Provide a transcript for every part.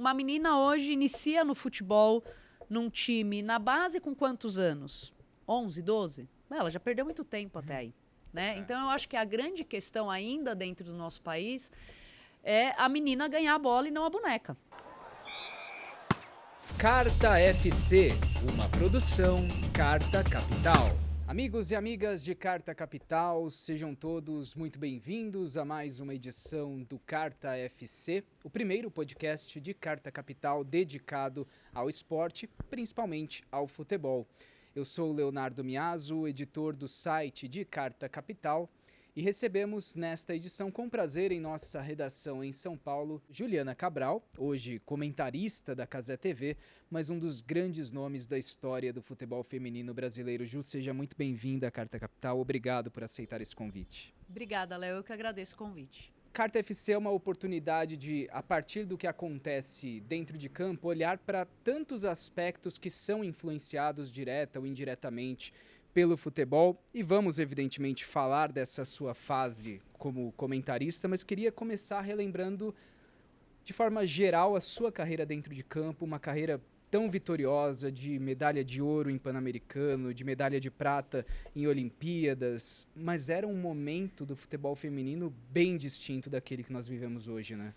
uma menina hoje inicia no futebol num time na base com quantos anos? 11, 12? Ela já perdeu muito tempo até aí, né? Então eu acho que a grande questão ainda dentro do nosso país é a menina ganhar a bola e não a boneca. Carta FC, uma produção Carta Capital. Amigos e amigas de Carta Capital, sejam todos muito bem-vindos a mais uma edição do Carta FC, o primeiro podcast de Carta Capital dedicado ao esporte, principalmente ao futebol. Eu sou o Leonardo Miazzo, editor do site de Carta Capital, e recebemos nesta edição com prazer em nossa redação em São Paulo, Juliana Cabral, hoje comentarista da Cazé TV, mas um dos grandes nomes da história do futebol feminino brasileiro. Ju, seja muito bem-vinda à Carta Capital, obrigado por aceitar esse convite. Obrigada, Léo, eu que agradeço o convite. Carta FC é uma oportunidade de, a partir do que acontece dentro de campo, olhar para tantos aspectos que são influenciados direta ou indiretamente pelo futebol, e vamos evidentemente falar dessa sua fase como comentarista, mas queria começar relembrando de forma geral a sua carreira dentro de campo, uma carreira tão vitoriosa, de medalha de ouro em Pan-Americano, de medalha de prata em Olimpíadas, mas era um momento do futebol feminino bem distinto daquele que nós vivemos hoje, né?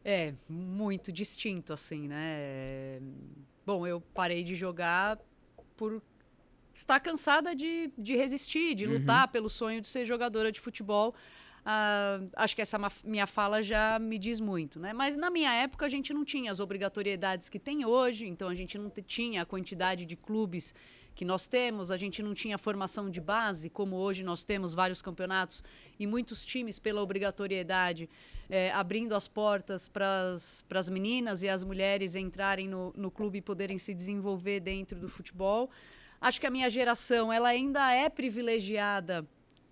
É, muito distinto, assim, né? Bom, eu parei de jogar por estar cansada de resistir, de lutar pelo sonho de ser jogadora de futebol. Acho que essa minha fala já me diz muito, né? Mas na minha época a gente não tinha as obrigatoriedades que tem hoje, então a gente não tinha a quantidade de clubes que nós temos, a gente não tinha formação de base, como hoje nós temos vários campeonatos e muitos times pela obrigatoriedade abrindo as portas para as meninas e as mulheres entrarem no clube e poderem se desenvolver dentro do futebol. Acho que a minha geração ela ainda é privilegiada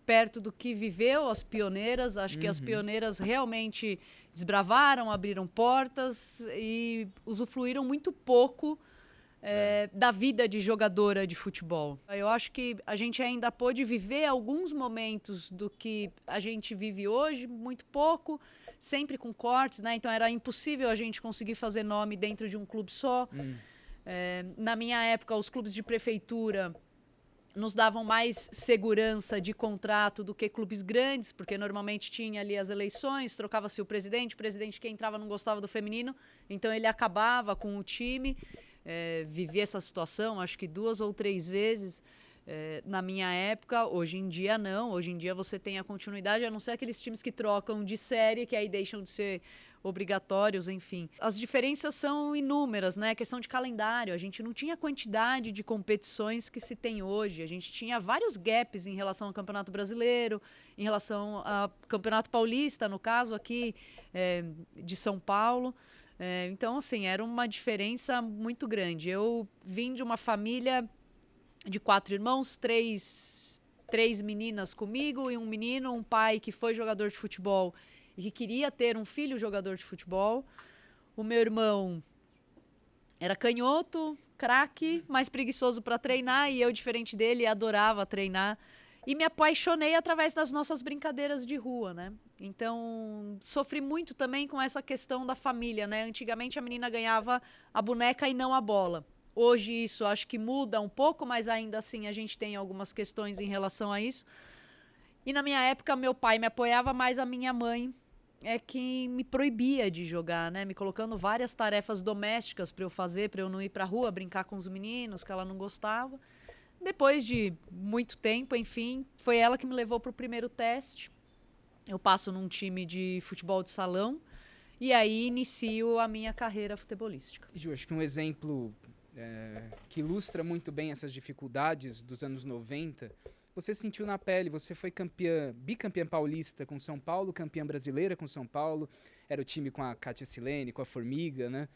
perto do que viveu as pioneiras. Acho que as pioneiras realmente desbravaram, abriram portas e usufruíram muito pouco da vida de jogadora de futebol. Eu acho que a gente ainda pôde viver alguns momentos do que a gente vive hoje, muito pouco, sempre com cortes, né? Então era impossível a gente conseguir fazer nome dentro de um clube só. Na minha época, os clubes de prefeitura nos davam mais segurança de contrato do que clubes grandes, porque normalmente tinha ali as eleições, trocava-se o presidente que entrava não gostava do feminino, então ele acabava com o time. Vivi essa situação, acho que 2 ou 3 vezes na minha época. Hoje em dia não, hoje em dia você tem a continuidade, a não ser aqueles times que trocam de série, que aí deixam de ser obrigatórios, enfim. As diferenças são inúmeras, né? A questão de calendário, a gente não tinha a quantidade de competições que se tem hoje, a gente tinha vários gaps em relação ao Campeonato Brasileiro, em relação ao Campeonato Paulista, no caso aqui de São Paulo. Então, assim, era uma diferença muito grande. Eu vim de uma família de 4 irmãos, três meninas comigo e um menino, um pai que foi jogador de futebol e que queria ter um filho jogador de futebol. O meu irmão era canhoto, craque, mais preguiçoso para treinar, e eu, diferente dele, adorava treinar. E me apaixonei através das nossas brincadeiras de rua, né? Então, sofri muito também com essa questão da família, né? Antigamente a menina ganhava a boneca e não a bola. Hoje isso acho que muda um pouco, mas ainda assim a gente tem algumas questões em relação a isso. E na minha época meu pai me apoiava, mas a minha mãe é que me proibia de jogar, né? Me colocando várias tarefas domésticas para eu fazer, para eu não ir para a rua brincar com os meninos, que ela não gostava. Depois de muito tempo, enfim, foi ela que me levou para o primeiro teste. Eu passo num time de futebol de salão e aí inicio a minha carreira futebolística. Ju, acho que um exemplo que ilustra muito bem essas dificuldades dos anos 90, você sentiu na pele, você foi bicampeã paulista com São Paulo, campeã brasileira com São Paulo, era o time com a Cátia Silene, com a Formiga, né?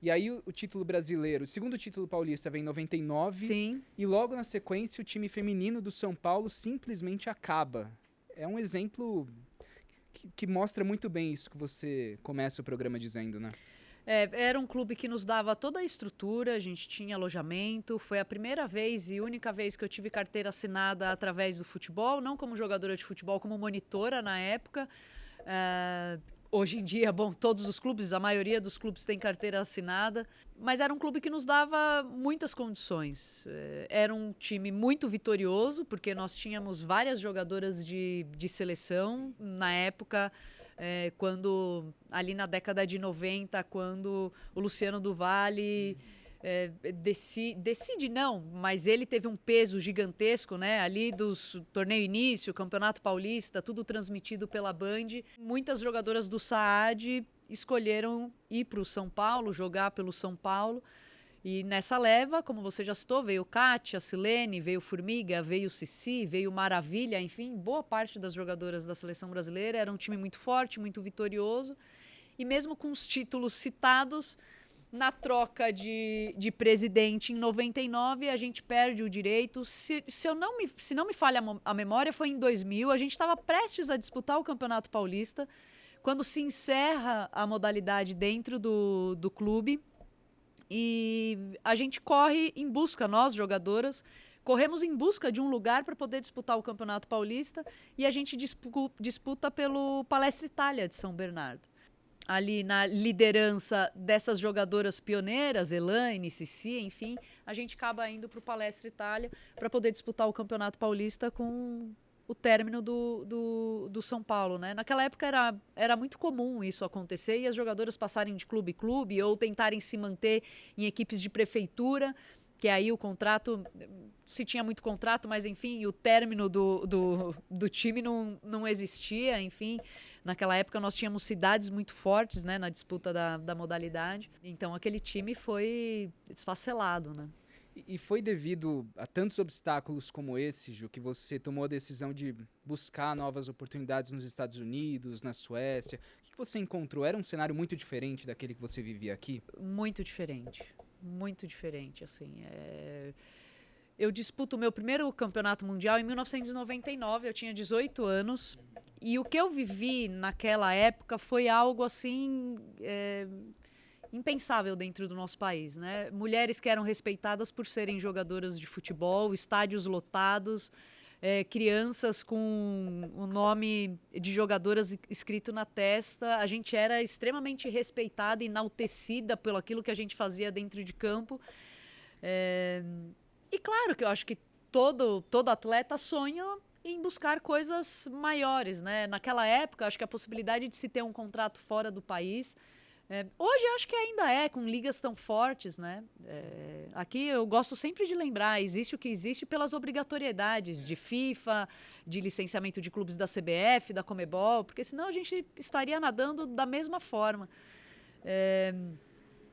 E aí o título brasileiro, o segundo título paulista vem em 99. Sim. E logo na sequência o time feminino do São Paulo simplesmente acaba. É um exemplo que mostra muito bem isso que você começa o programa dizendo, né? Era um clube que nos dava toda a estrutura, a gente tinha alojamento. Foi a primeira vez e única vez que eu tive carteira assinada através do futebol, não como jogadora de futebol, como monitora na época. Hoje em dia, bom, todos os clubes, a maioria dos clubes tem carteira assinada, mas era um clube que nos dava muitas condições. Era um time muito vitorioso, porque nós tínhamos várias jogadoras de seleção na época, quando, ali na década de 90, quando o Luciano do Valle decide não, mas ele teve um peso gigantesco, né? Ali dos torneio início, Campeonato Paulista, tudo transmitido pela Band. Muitas jogadoras do SAAD escolheram ir para o São Paulo, jogar pelo São Paulo. E nessa leva, como você já citou, veio Kátia, Silene, veio Formiga, veio Cici, veio Maravilha, enfim, boa parte das jogadoras da seleção brasileira. Era um time muito forte, muito vitorioso. E mesmo com os títulos citados, na troca de presidente em 99, a gente perde o direito. Se não me falha a memória, foi em 2000. A gente estava prestes a disputar o Campeonato Paulista, quando se encerra a modalidade dentro do clube. E a gente corre em busca, nós jogadoras, corremos em busca de um lugar para poder disputar o Campeonato Paulista. E a gente disputa pelo Palestra Itália de São Bernardo. Ali na liderança dessas jogadoras pioneiras, Elaine, Cici, enfim, a gente acaba indo para o Palestra Itália para poder disputar o Campeonato Paulista com o término do São Paulo, né? Naquela época era muito comum isso acontecer e as jogadoras passarem de clube em clube ou tentarem se manter em equipes de prefeitura, que aí o contrato, se tinha muito contrato, mas enfim, o término do time não existia, enfim. Naquela época nós tínhamos cidades muito fortes, né, na disputa da modalidade. Então aquele time foi desfacelado, né? E foi devido a tantos obstáculos como esse, Ju, que você tomou a decisão de buscar novas oportunidades nos Estados Unidos, na Suécia. O que você encontrou? Era um cenário muito diferente daquele que você vivia aqui? Muito diferente, assim. Eu disputo o meu primeiro campeonato mundial em 1999, eu tinha 18 anos. E o que eu vivi naquela época foi algo assim impensável dentro do nosso país, né? Mulheres que eram respeitadas por serem jogadoras de futebol, estádios lotados, crianças com o nome de jogadoras escrito na testa. A gente era extremamente respeitada, enaltecida pelo aquilo que a gente fazia dentro de campo. E claro que eu acho que todo atleta sonha em buscar coisas maiores, né? Naquela época, acho que a possibilidade de se ter um contrato fora do país, hoje acho que ainda com ligas tão fortes, né? Aqui eu gosto sempre de lembrar, existe o que existe pelas obrigatoriedades de FIFA, de licenciamento de clubes da CBF, da Conmebol, porque senão a gente estaria nadando da mesma forma.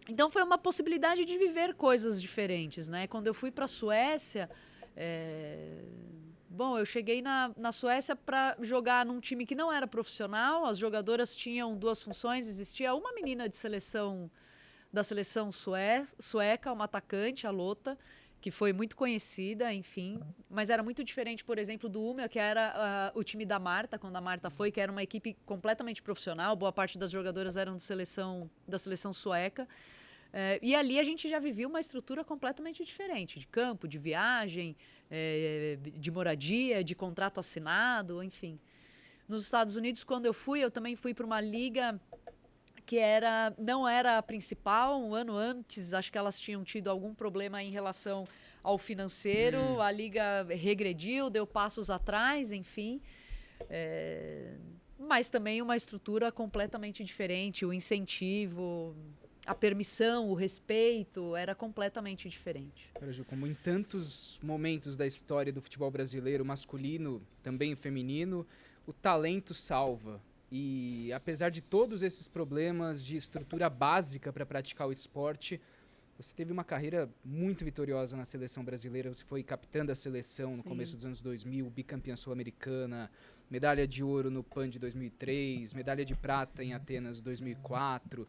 Então foi uma possibilidade de viver coisas diferentes, né? Quando eu fui para a Suécia, bom, eu cheguei na Suécia para jogar num time que não era profissional. As jogadoras tinham duas funções. Existia uma menina de seleção da seleção sueca, uma atacante, a Lotta, que foi muito conhecida, enfim. Mas era muito diferente, por exemplo, do Umeå, que era o time da Marta, quando a Marta foi, que era uma equipe completamente profissional. Boa parte das jogadoras eram da seleção sueca. E ali a gente já vivia uma estrutura completamente diferente, de campo, de viagem, de moradia, de contrato assinado, enfim. Nos Estados Unidos, quando eu também fui para uma liga que não era a principal. Um ano antes, acho que elas tinham tido algum problema em relação ao financeiro. A liga regrediu, deu passos atrás, enfim. Mas também uma estrutura completamente diferente, o incentivo, a permissão, o respeito, era completamente diferente. Ju, como em tantos momentos da história do futebol brasileiro, masculino, também feminino, o talento salva. E apesar de todos esses problemas de estrutura básica para praticar o esporte, você teve uma carreira muito vitoriosa na seleção brasileira. Você foi capitã da seleção no começo dos anos 2000, bicampeã sul-americana, medalha de ouro no PAN de 2003, medalha de prata em Atenas 2004.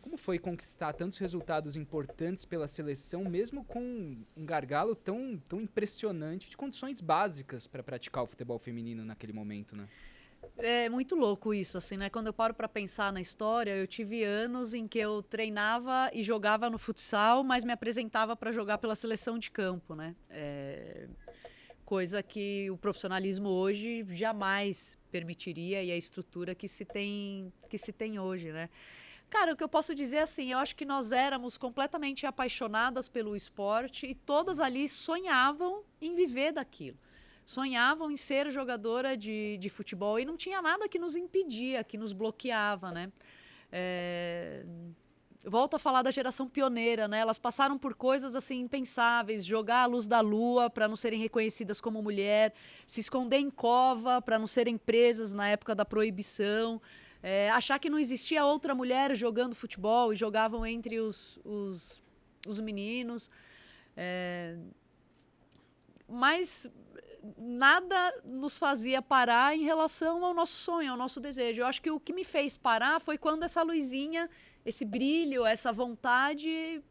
Como foi conquistar tantos resultados importantes pela seleção, mesmo com um gargalo tão impressionante de condições básicas para praticar o futebol feminino naquele momento, né? É muito louco isso, assim, né? Quando eu paro para pensar na história, eu tive anos em que eu treinava e jogava no futsal, mas me apresentava para jogar pela seleção de campo, né? coisa que o profissionalismo hoje jamais permitiria e a estrutura que se tem hoje, né? Cara, o que eu posso dizer assim, eu acho que nós éramos completamente apaixonadas pelo esporte e todas ali sonhavam em viver daquilo. Sonhavam em ser jogadora de futebol e não tinha nada que nos impedia, que nos bloqueava, né? Volto a falar da geração pioneira, né? Elas passaram por coisas assim impensáveis, jogar à luz da lua para não serem reconhecidas como mulher, se esconder em cova para não serem presas na época da proibição, achar que não existia outra mulher jogando futebol e jogavam entre os meninos. Mas nada nos fazia parar em relação ao nosso sonho, ao nosso desejo. Eu acho que o que me fez parar foi quando essa luzinha, esse brilho, essa vontade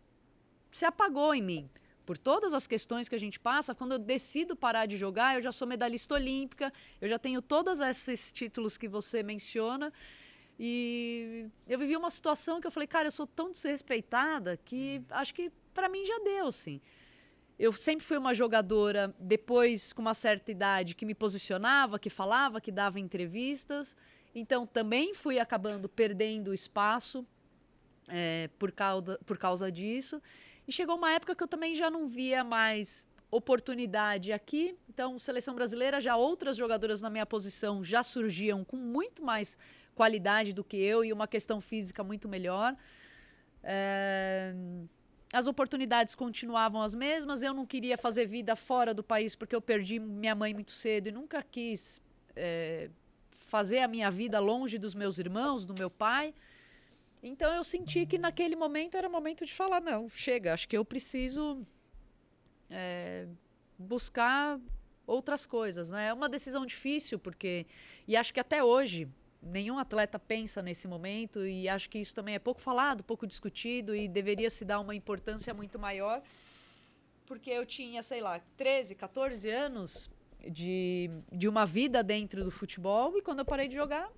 se apagou em mim. Por todas as questões que a gente passa, quando eu decido parar de jogar, eu já sou medalhista olímpica, eu já tenho todos esses títulos que você menciona. E eu vivi uma situação que eu falei, cara, eu sou tão desrespeitada que acho que para mim já deu, assim. Eu sempre fui uma jogadora, depois, com uma certa idade, que me posicionava, que falava, que dava entrevistas. Então, também fui acabando perdendo espaço por causa disso. E chegou uma época que eu também já não via mais oportunidade aqui. Então, seleção brasileira, já outras jogadoras na minha posição já surgiam com muito mais qualidade do que eu e uma questão física muito melhor. As oportunidades continuavam as mesmas, eu não queria fazer vida fora do país porque eu perdi minha mãe muito cedo e nunca quis fazer a minha vida longe dos meus irmãos, do meu pai. Então eu senti que naquele momento era momento de falar, não, chega, acho que eu preciso buscar outras coisas, né? É uma decisão difícil, e acho que até hoje nenhum atleta pensa nesse momento e acho que isso também é pouco falado, pouco discutido e deveria se dar uma importância muito maior, porque eu tinha, sei lá, 13, 14 anos de uma vida dentro do futebol e quando eu parei de jogar,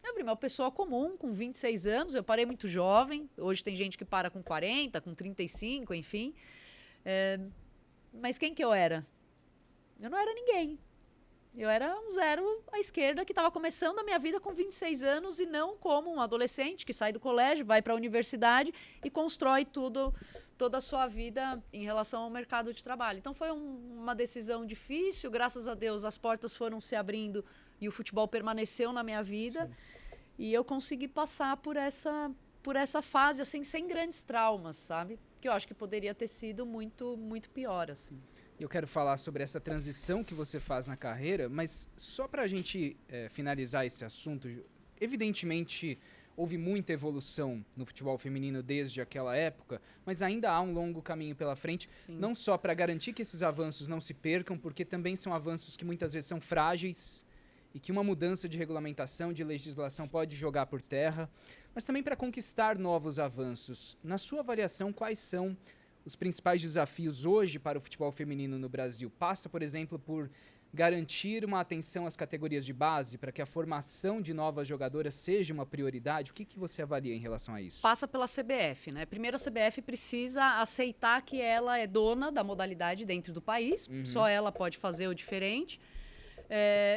eu virei uma pessoa comum, com 26 anos, eu parei muito jovem, hoje tem gente que para com 40, com 35, enfim. Mas quem que eu era? Eu não era ninguém. Eu era um zero à esquerda que estava começando a minha vida com 26 anos e não como um adolescente que sai do colégio, vai para a universidade e constrói toda a sua vida em relação ao mercado de trabalho. Então foi uma decisão difícil, graças a Deus as portas foram se abrindo e o futebol permaneceu na minha vida. Sim. E eu consegui passar por essa fase assim, sem grandes traumas, sabe? Que eu acho que poderia ter sido muito, muito pior, assim. Eu quero falar sobre essa transição que você faz na carreira, mas só para a gente finalizar esse assunto, evidentemente houve muita evolução no futebol feminino desde aquela época, mas ainda há um longo caminho pela frente, Sim. não só para garantir que esses avanços não se percam, porque também são avanços que muitas vezes são frágeis e que uma mudança de regulamentação, de legislação pode jogar por terra, mas também para conquistar novos avanços. Na sua avaliação, quais são os principais desafios hoje para o futebol feminino no Brasil? Passa, por exemplo, por garantir uma atenção às categorias de base para que a formação de novas jogadoras seja uma prioridade? O que você avalia em relação a isso? Passa pela CBF, né? Primeiro a CBF precisa aceitar que ela é dona da modalidade dentro do país, só ela pode fazer o diferente.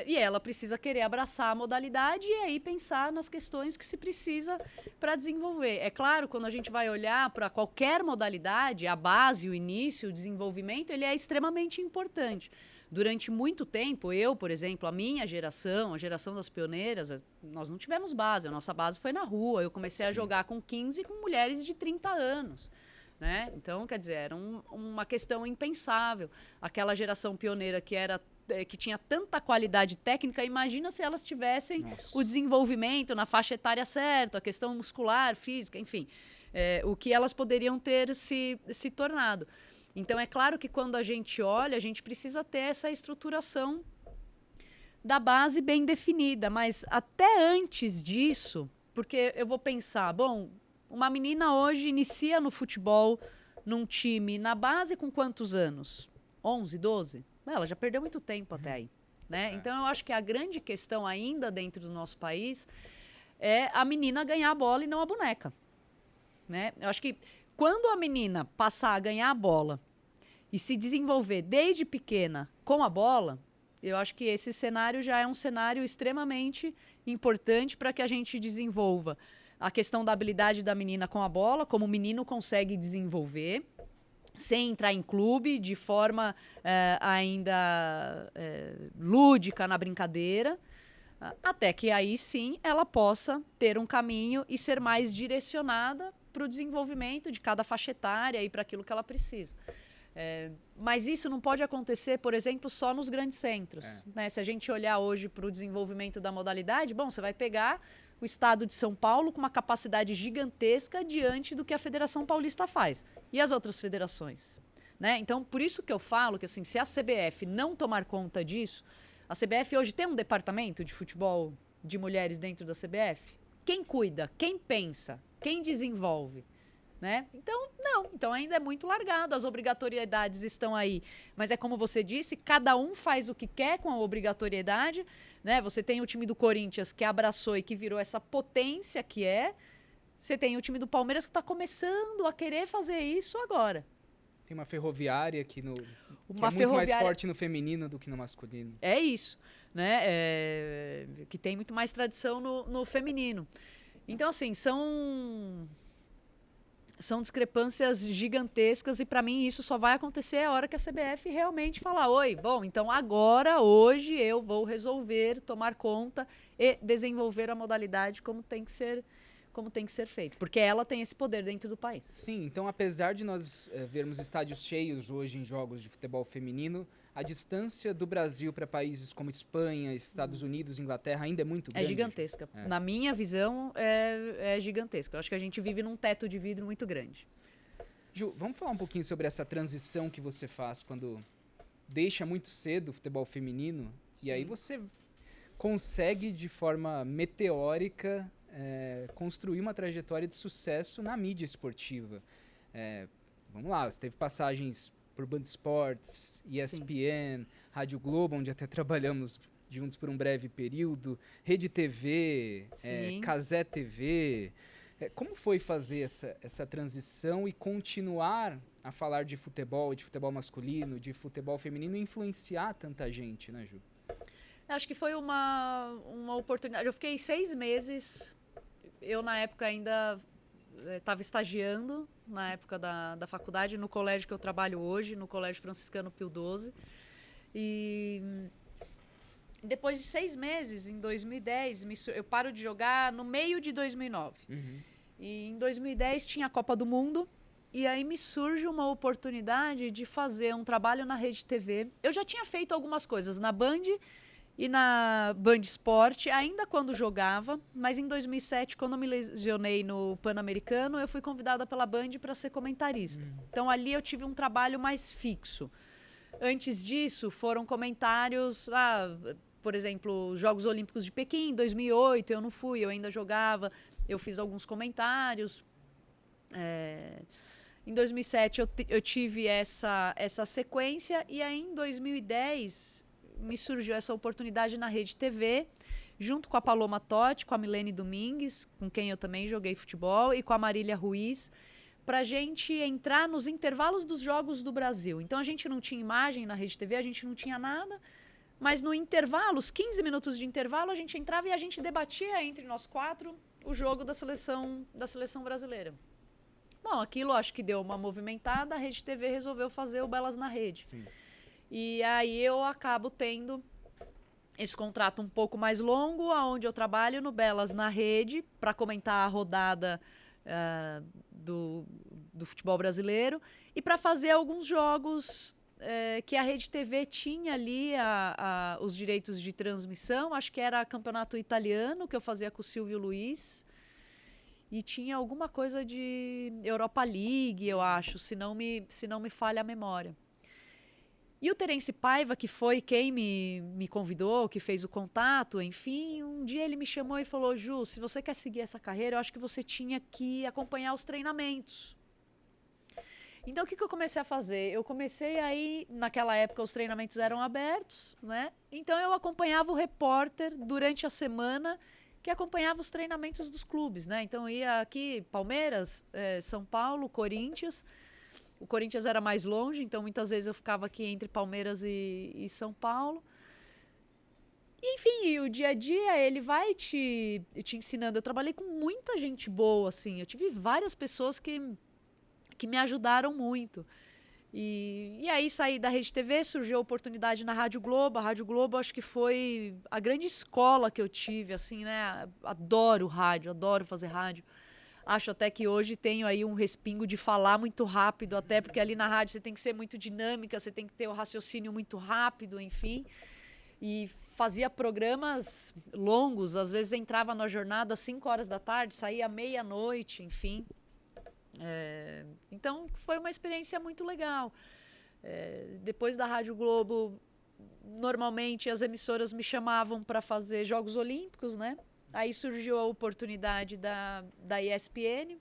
E ela precisa querer abraçar a modalidade e aí pensar nas questões que se precisa para desenvolver. É claro, quando a gente vai olhar para qualquer modalidade, a base, o início, o desenvolvimento, ele é extremamente importante. Durante muito tempo, eu, por exemplo, a minha geração, a geração das pioneiras, nós não tivemos base, a nossa base foi na rua. Eu comecei a jogar com 15 com mulheres de 30 anos. Né? Então, quer dizer, era uma questão impensável. Aquela geração pioneira que tinha tanta qualidade técnica, imagina se elas tivessem o desenvolvimento na faixa etária certa, a questão muscular, física, enfim, o que elas poderiam ter se tornado. Então, é claro que quando a gente olha, a gente precisa ter essa estruturação da base bem definida, mas até antes disso, porque eu vou pensar, bom, uma menina hoje inicia no futebol num time na base com quantos anos? 11, 12? Ela já perdeu muito tempo até aí, né? Então, eu acho que a grande questão ainda dentro do nosso país é a menina ganhar a bola e não a boneca, né? Eu acho que quando a menina passar a ganhar a bola e se desenvolver desde pequena com a bola, eu acho que esse cenário já é um cenário extremamente importante para que a gente desenvolva a questão da habilidade da menina com a bola, como o menino consegue desenvolver, sem entrar em clube, de forma ainda lúdica na brincadeira, até que aí sim ela possa ter um caminho e ser mais direcionada para o desenvolvimento de cada faixa etária e para aquilo que ela precisa. Mas isso não pode acontecer, por exemplo, só nos grandes centros. Né? Se a gente olhar hoje para o desenvolvimento da modalidade, bom, você vai pegar o estado de São Paulo com uma capacidade gigantesca diante do que a Federação Paulista faz. E as outras federações? Né? Então, por isso que eu falo que assim, se a CBF não tomar conta disso, a CBF hoje tem um departamento de futebol de mulheres dentro da CBF? Quem cuida? Quem pensa? Quem desenvolve? Né? Então, não. Então, ainda é muito largado. As obrigatoriedades estão aí. Mas é como você disse, cada um faz o que quer com a obrigatoriedade. Né? Você tem o time do Corinthians que abraçou e que virou essa potência que é. Você tem o time do Palmeiras que está começando a querer fazer isso agora. Tem uma Ferroviária que é muito mais forte no feminino do que no masculino. É isso. Né? Que tem muito mais tradição no feminino. Então, assim, são discrepâncias gigantescas e, para mim, isso só vai acontecer a hora que a CBF realmente falar: oi, bom, então agora, hoje, eu vou resolver, tomar conta e desenvolver a modalidade como tem que ser feito. Porque ela tem esse poder dentro do país. Sim, então apesar de nós vermos estádios cheios hoje em jogos de futebol feminino, a distância do Brasil para países como Espanha, Estados Unidos, Inglaterra ainda é muito grande. É gigantesca. Na minha visão, é gigantesca. Eu acho que a gente vive num teto de vidro muito grande. Ju, vamos falar um pouquinho sobre essa transição que você faz quando deixa muito cedo o futebol feminino. Sim. E aí você consegue, de forma meteórica, construir uma trajetória de sucesso na mídia esportiva. Vamos lá, você teve passagens por Band Esportes, ESPN, Sim. Rádio Globo, onde até trabalhamos juntos por um breve período, Rede TV, Cazé TV. Como foi fazer essa transição e continuar a falar de futebol masculino, de futebol feminino e influenciar tanta gente, né, Ju? Acho que foi uma oportunidade. Eu fiquei 6 meses, eu na época ainda estava estagiando, na época da faculdade, no colégio que eu trabalho hoje, no Colégio Franciscano Pio XII. E depois de 6 meses, em 2010, eu paro de jogar no meio de 2009. Uhum. E em 2010 tinha a Copa do Mundo, e aí me surge uma oportunidade de fazer um trabalho na Rede TV. Eu já tinha feito algumas coisas na Band e na Band Esporte, ainda quando jogava, mas em 2007, quando eu me lesionei no Pan-Americano, eu fui convidada pela Band para ser comentarista. Então ali eu tive um trabalho mais fixo. Antes disso, foram comentários, por exemplo, Jogos Olímpicos de Pequim, em 2008, eu não fui, eu ainda jogava, eu fiz alguns comentários. Em 2007 eu tive essa sequência, e aí em 2010 me surgiu essa oportunidade na Rede TV, junto com a Paloma Totti, com a Milene Domingues, com quem eu também joguei futebol, e com a Marília Ruiz, para a gente entrar nos intervalos dos Jogos do Brasil. Então a gente não tinha imagem na Rede TV, a gente não tinha nada, mas no intervalo, os 15 minutos de intervalo, a gente entrava e a gente debatia entre nós 4 o jogo da seleção brasileira. Bom, aquilo acho que deu uma movimentada, a Rede TV resolveu fazer o Belas na Rede. Sim. E aí eu acabo tendo esse contrato um pouco mais longo, onde eu trabalho no Belas na Rede, para comentar a rodada do futebol brasileiro e para fazer alguns jogos que a Rede TV tinha ali os direitos de transmissão. Acho que era campeonato italiano, que eu fazia com o Silvio Luiz. E tinha alguma coisa de Europa League, eu acho, se não me falha a memória. E o Terence Paiva, que foi quem me convidou, que fez o contato, enfim, um dia ele me chamou e falou: Ju, se você quer seguir essa carreira, eu acho que você tinha que acompanhar os treinamentos. Então, o que eu comecei a fazer? Eu comecei aí, naquela época os treinamentos eram abertos, né? Então, eu acompanhava o repórter durante a semana, que acompanhava os treinamentos dos clubes, né? Então, ia aqui Palmeiras, São Paulo, Corinthians. O Corinthians era mais longe, então muitas vezes eu ficava aqui entre Palmeiras e São Paulo. E, enfim, o dia a dia, ele vai te ensinando. Eu trabalhei com muita gente boa, assim. Eu tive várias pessoas que me ajudaram muito. E aí saí da Rede TV, surgiu a oportunidade na Rádio Globo. A Rádio Globo acho que foi a grande escola que eu tive, assim, né? Adoro rádio, adoro fazer rádio. Acho até que hoje tenho aí um respingo de falar muito rápido, até porque ali na rádio você tem que ser muito dinâmica, você tem que ter o raciocínio muito rápido, enfim. E fazia programas longos, às vezes entrava na jornada às 5 horas da tarde, saía à meia-noite, enfim. Então foi uma experiência muito legal. Depois da Rádio Globo, normalmente as emissoras me chamavam para fazer Jogos Olímpicos, né? Aí surgiu a oportunidade da ESPN,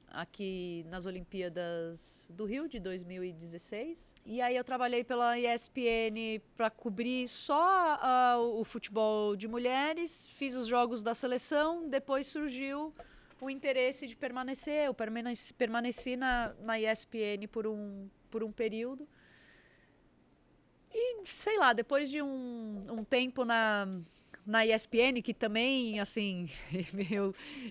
aqui nas Olimpíadas do Rio, de 2016. E aí eu trabalhei pela ESPN para cobrir só o futebol de mulheres, fiz os jogos da seleção, depois surgiu o interesse de permanecer. Eu permaneci na ESPN por um período. E, sei lá, depois de um tempo na ESPN, que também, assim,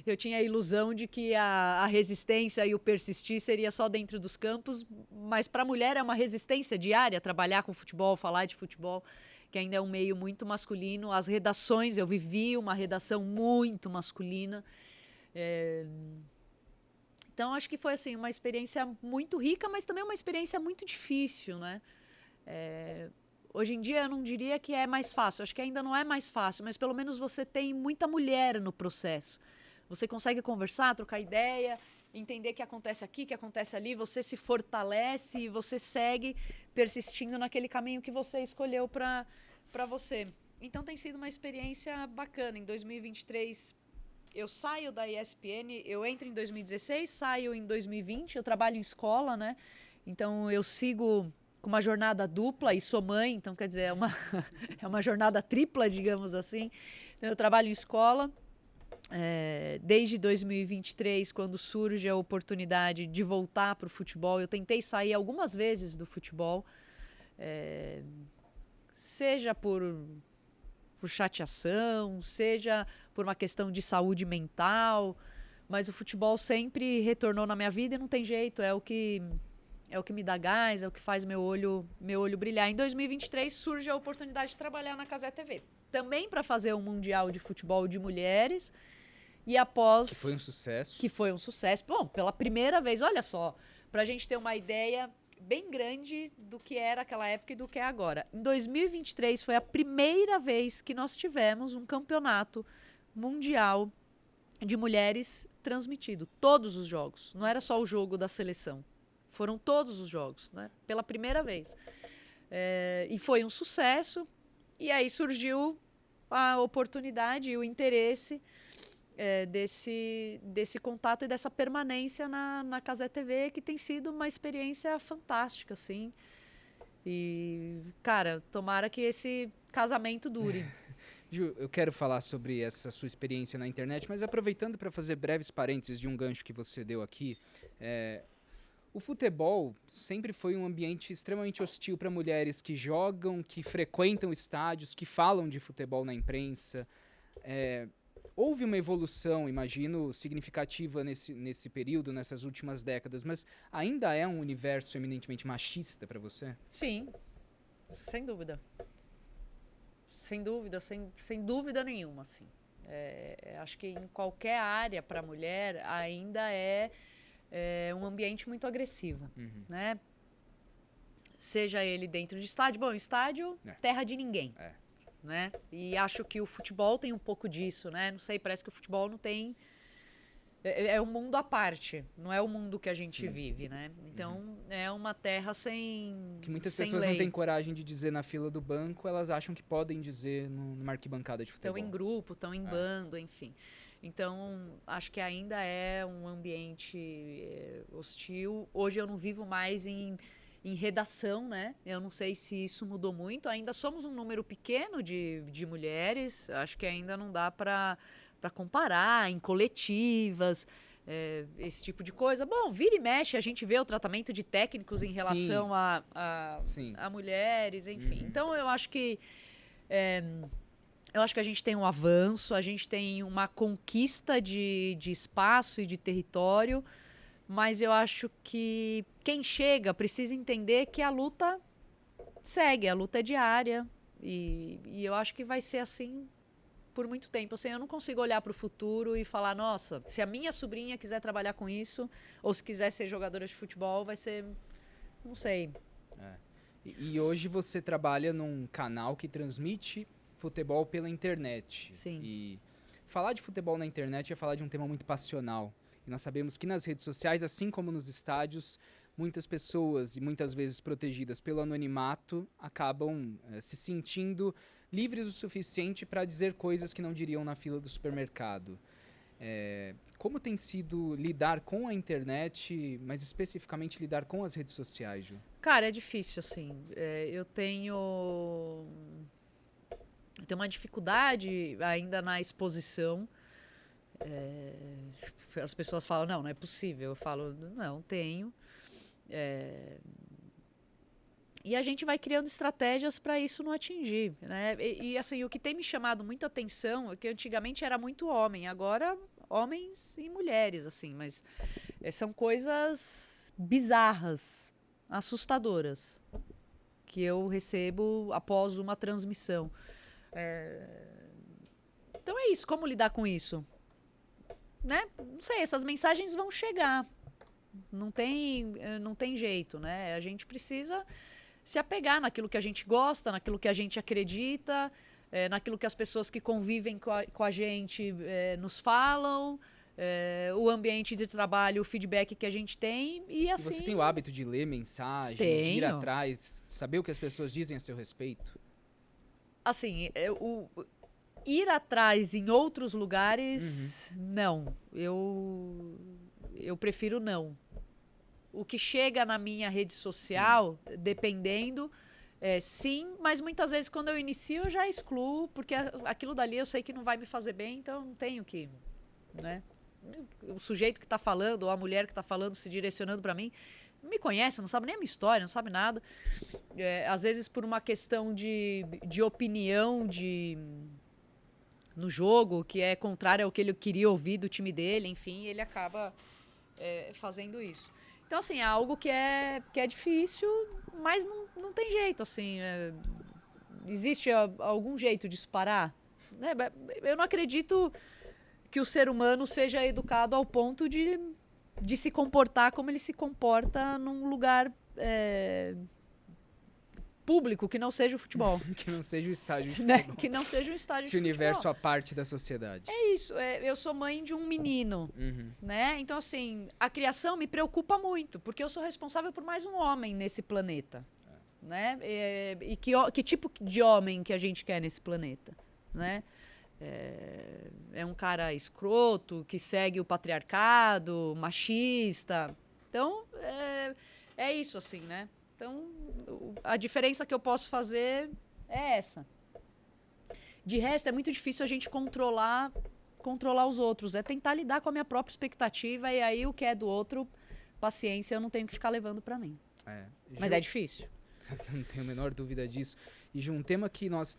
eu tinha a ilusão de que a resistência e o persistir seria só dentro dos campos, mas para a mulher é uma resistência diária trabalhar com futebol, falar de futebol, que ainda é um meio muito masculino. As redações, eu vivi uma redação muito masculina. Então, acho que foi assim, uma experiência muito rica, mas também uma experiência muito difícil, né? Hoje em dia eu não diria que é mais fácil, acho que ainda não é mais fácil, mas pelo menos você tem muita mulher no processo. Você consegue conversar, trocar ideia, entender o que acontece aqui, o que acontece ali, você se fortalece e você segue persistindo naquele caminho que você escolheu para você. Então tem sido uma experiência bacana. Em 2023 eu saio da ESPN, eu entro em 2016, saio em 2020, eu trabalho em escola, né? Então eu sigo com uma jornada dupla e sou mãe, então quer dizer, é uma jornada tripla, digamos assim. Então, eu trabalho em escola desde 2023, quando surge a oportunidade de voltar para o futebol. Eu tentei sair algumas vezes do futebol, seja por chateação, seja por uma questão de saúde mental, mas o futebol sempre retornou na minha vida e não tem jeito, é o que me dá gás, é o que faz meu olho brilhar. Em 2023 surge a oportunidade de trabalhar na Cazé TV. Também para fazer um Mundial de Futebol de Mulheres. E após... Que foi um sucesso. Que foi um sucesso. Bom, pela primeira vez, olha só, para a gente ter uma ideia bem grande do que era aquela época e do que é agora. Em 2023 foi a primeira vez que nós tivemos um campeonato mundial de mulheres transmitido. Todos os jogos. Não era só o jogo da seleção. Foram todos os jogos, né? Pela primeira vez. E foi um sucesso. E aí surgiu a oportunidade e o interesse desse contato e dessa permanência na Cazé TV, que tem sido uma experiência fantástica, assim. E, cara, tomara que esse casamento dure. Ju, eu quero falar sobre essa sua experiência na internet, mas aproveitando para fazer breves parênteses de um gancho que você deu aqui, o futebol sempre foi um ambiente extremamente hostil para mulheres que jogam, que frequentam estádios, que falam de futebol na imprensa. Houve uma evolução, imagino, significativa nesse período, nessas últimas décadas, mas ainda é um universo eminentemente machista para você? Sim, sem dúvida. Sem dúvida nenhuma, assim. Acho que em qualquer área para a mulher ainda é um ambiente muito agressivo, né? Seja ele dentro de estádio. Bom, estádio, terra de ninguém, né? E acho que o futebol tem um pouco disso, né? Não sei, parece que o futebol não tem... É um mundo à parte, não é o mundo que a gente vive, né? Então, é uma terra sem que muitas sem pessoas lei. não têm coragem de dizer na fila do banco, elas acham que podem dizer numa arquibancada de futebol. Estão em grupo, estão em bando, enfim. Então, acho que ainda é um ambiente hostil. Hoje eu não vivo mais em redação, né? Eu não sei se isso mudou muito. Ainda somos um número pequeno de mulheres. Acho que ainda não dá para comparar em coletivas. esse tipo de coisa. Bom, vira e mexe, a gente vê o tratamento de técnicos em relação a mulheres, enfim. Então, eu acho que a gente tem um avanço, a gente tem uma conquista de espaço e de território, mas eu acho que quem chega precisa entender que a luta segue, a luta é diária, e eu acho que vai ser assim por muito tempo. Assim, eu não consigo olhar para o futuro e falar, nossa, se a minha sobrinha quiser trabalhar com isso, ou se quiser ser jogadora de futebol, vai ser, não sei. E hoje você trabalha num canal que transmite futebol pela internet. Sim. E falar de futebol na internet é falar de um tema muito passional. E nós sabemos que nas redes sociais, assim como nos estádios, muitas pessoas, e muitas vezes protegidas pelo anonimato, acabam se sentindo livres o suficiente para dizer coisas que não diriam na fila do supermercado. Como tem sido lidar com a internet, mas especificamente lidar com as redes sociais, Ju? Cara, é difícil, assim. Eu tenho uma dificuldade ainda na exposição. As pessoas falam, não é possível. Eu falo, não, tenho. E a gente vai criando estratégias para isso não atingir, né? E assim, o que tem me chamado muita atenção é que antigamente era muito homem, agora homens e mulheres, assim, mas são coisas bizarras, assustadoras, que eu recebo após uma transmissão. Então é isso, como lidar com isso? Né? Não sei, essas mensagens vão chegar. Não tem jeito, né? A gente precisa se apegar naquilo que a gente gosta, naquilo que a gente acredita, naquilo que as pessoas que convivem com a gente nos falam, o ambiente de trabalho, o feedback que a gente tem e assim... E você tem o hábito de ler mensagens, ir atrás, saber o que as pessoas dizem a seu respeito? Assim, ir atrás em outros lugares, não. Eu prefiro não. O que chega na minha rede social, dependendo, sim, mas muitas vezes quando eu inicio eu já excluo, porque aquilo dali eu sei que não vai me fazer bem, então não tenho que, né? O sujeito que está falando, ou a mulher que está falando, se direcionando para mim, não me conhece, não sabe nem a minha história, não sabe nada. Às vezes por uma questão de opinião no jogo, que é contrária ao que ele queria ouvir do time dele, enfim, ele acaba fazendo isso. Então, assim, é algo que é difícil, mas não tem jeito, assim. Existe algum jeito de parar? Né? Eu não acredito que o ser humano seja educado ao ponto de se comportar como ele se comporta num lugar público que não seja o futebol. Que não seja o estádio de futebol. Né? Que não seja um estádio de futebol. Esse universo à parte da sociedade. É isso. Eu sou mãe de um menino, né? Então, assim, a criação me preocupa muito, porque eu sou responsável por mais um homem nesse planeta, né? E que tipo de homem que a gente quer nesse planeta, né? É um cara escroto, que segue o patriarcado, machista. Então, é isso, assim, né? Então, a diferença que eu posso fazer é essa. De resto, é muito difícil a gente controlar os outros. É tentar lidar com a minha própria expectativa e aí o que é do outro, paciência, eu não tenho que ficar levando para mim. Mas é difícil. Não tenho a menor dúvida disso. E de um tema que nós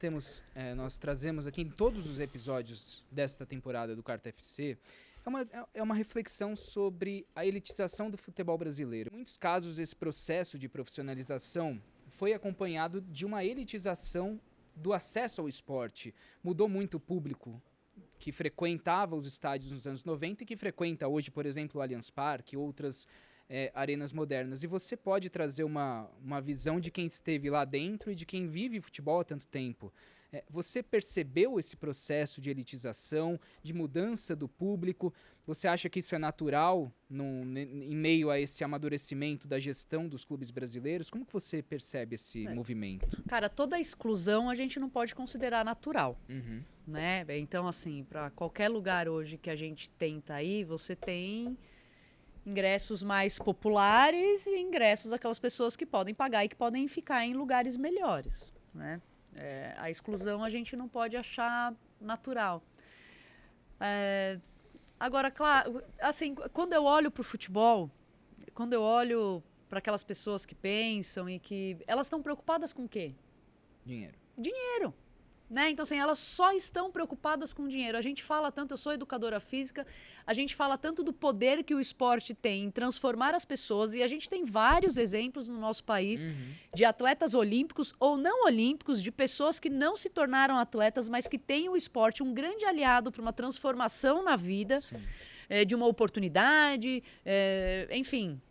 trazemos aqui em todos os episódios desta temporada do Carta FC, é uma reflexão sobre a elitização do futebol brasileiro. Em muitos casos, esse processo de profissionalização foi acompanhado de uma elitização do acesso ao esporte. Mudou muito o público que frequentava os estádios nos anos 90 e que frequenta hoje, por exemplo, o Allianz Parque e outras arenas modernas. E você pode trazer uma visão de quem esteve lá dentro e de quem vive futebol há tanto tempo. Você percebeu esse processo de elitização, de mudança do público? Você acha que isso é natural em meio a esse amadurecimento da gestão dos clubes brasileiros? Como que você percebe esse movimento? Cara, toda exclusão a gente não pode considerar natural, né? Então, assim, para qualquer lugar hoje que a gente tenta ir, você tem ingressos mais populares e ingressos daquelas pessoas que podem pagar e que podem ficar em lugares melhores, né? A exclusão a gente não pode achar natural. Agora, claro, assim, quando eu olho para o futebol, quando eu olho para aquelas pessoas que pensam e que... Elas estão preocupadas com o quê? Dinheiro. Dinheiro. Né? Então, assim, elas só estão preocupadas com dinheiro. A gente fala tanto, eu sou educadora física, a gente fala tanto do poder que o esporte tem em transformar as pessoas, e a gente tem vários exemplos no nosso país de atletas olímpicos ou não olímpicos, de pessoas que não se tornaram atletas, mas que têm o esporte um grande aliado para uma transformação na vida, de uma oportunidade, enfim.